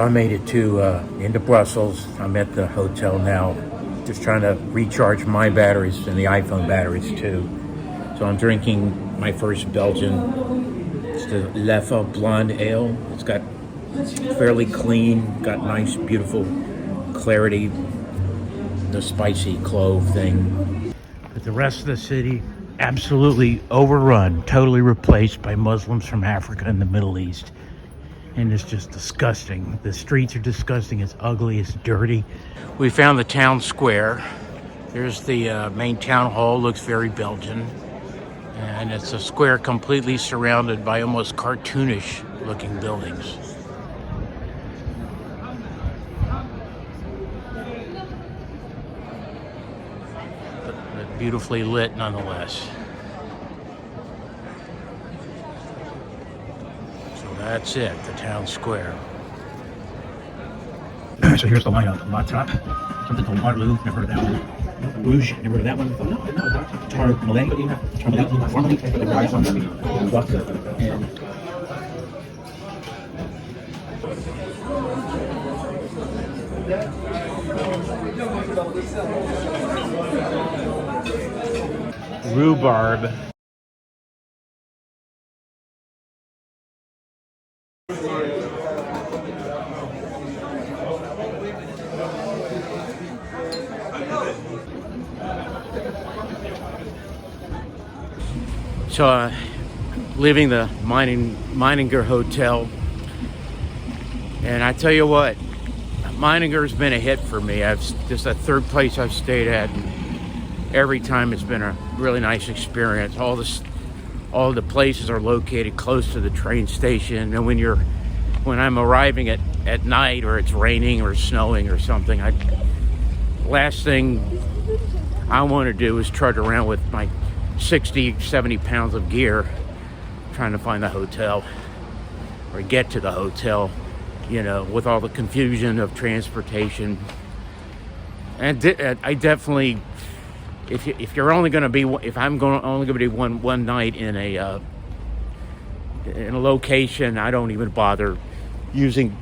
I made it to into Brussels. I'm at the hotel now, just trying to recharge my batteries and the iPhone batteries too. So I'm drinking my first Belgian. It's the Leffe Blonde Ale. It's fairly clean, got nice, beautiful clarity, the spicy clove thing. But the rest of the city, absolutely overrun, totally replaced by Muslims from Africa and the Middle East. And it's just disgusting. The streets are disgusting. It's ugly. It's dirty. We found the town square. There's the main town hall. Looks very Belgian. And it's a square completely surrounded by almost cartoonish looking buildings. But beautifully lit nonetheless. That's it, the town square. So here's the lineup. La Trappe, something called Waterloo, never heard of that one. Bruges, never heard of that one. Tourmalet, formerly the rise on and rhubarb. So, leaving the Meininger Hotel, and I tell you what, Meininger's been a hit for me. This the third place I've stayed at, and every time it's been a really nice experience. All the places are located close to the train station, and when I'm arriving at night, or it's raining or snowing or something, last thing I want to do is trudge around with my 60, 70 pounds of gear trying to find the hotel or get to the hotel, with all the confusion of transportation. And I definitely, if I'm only going to be one night in a location, I don't even bother using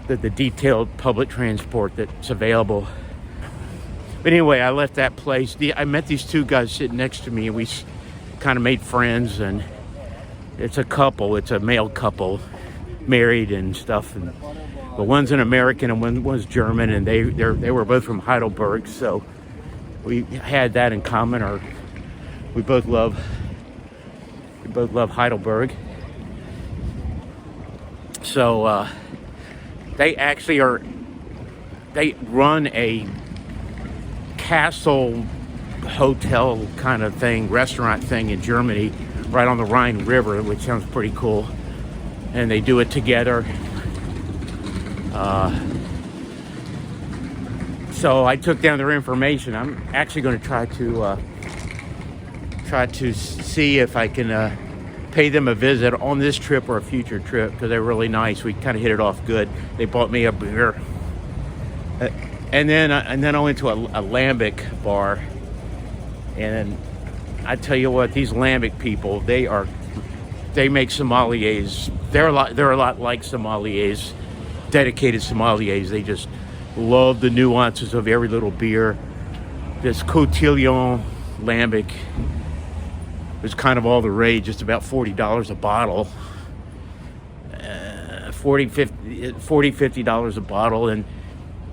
the detailed public transport that's available. But anyway, I left that place. I met these two guys sitting next to me, and we kind of made friends. And it's a couple. It's a male couple, married and stuff. But one's an American and one was German, and they were both from Heidelberg. So we had that in common. We both love Heidelberg. So they run a castle hotel kind of thing, restaurant thing in Germany, right on the Rhine River, which sounds pretty cool. And they do it together. So I took down their information. I'm actually going to try to see if I can pay them a visit on this trip or a future trip, because they're really nice. We kind of hit it off good. They bought me a beer. And then I went to a lambic bar, and I tell you what, these lambic people, they make sommeliers. They're a lot like sommeliers, dedicated sommeliers. They just love the nuances of every little beer. This Cotillon lambic was kind of all the rage, just about $40 a bottle, $50 a bottle, and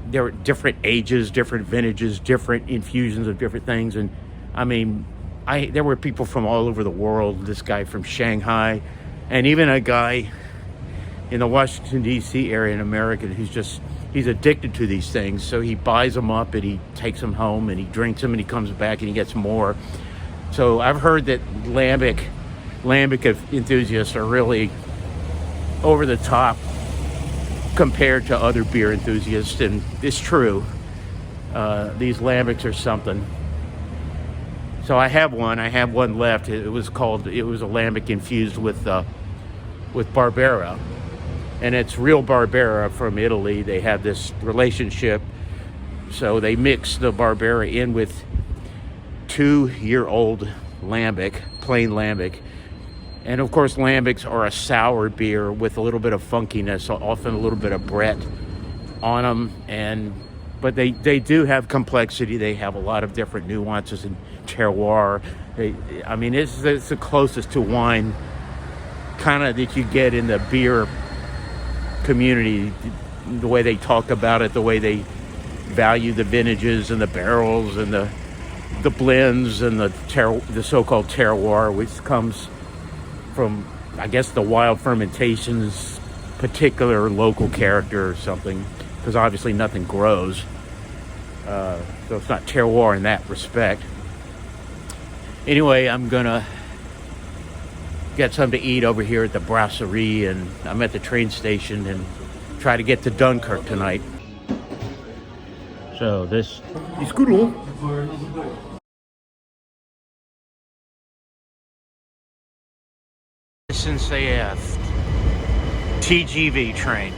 there were different ages, different vintages, different infusions of different things. And I mean, there were people from all over the world. This guy from Shanghai, and even a guy in the Washington D.C. area, an American, he's addicted to these things. So he buys them up and he takes them home and he drinks them and he comes back and he gets more. So I've heard that lambic enthusiasts are really over the top compared to other beer enthusiasts, and it's true. These lambics are something. So I have one left. It was a lambic infused with Barbera, and it's real Barbera from Italy. They have this relationship, so they mix the Barbera in with 2-year-old lambic, plain lambic. And of course, lambics are a sour beer with a little bit of funkiness, often a little bit of Brett on them, but they do have complexity. They have a lot of different nuances and terroir. I mean, it's the closest to wine kind of that you get in the beer community. The way they talk about it, the way they value the vintages and the barrels and the blends and the so-called terroir, which comes from, I guess, the wild fermentation's particular local character or something, because obviously nothing grows. So it's not terroir in that respect. Anyway, I'm gonna get something to eat over here at the Brasserie, and I'm at the train station and try to get to Dunkirk tonight. So this is good. SNCF TGV train.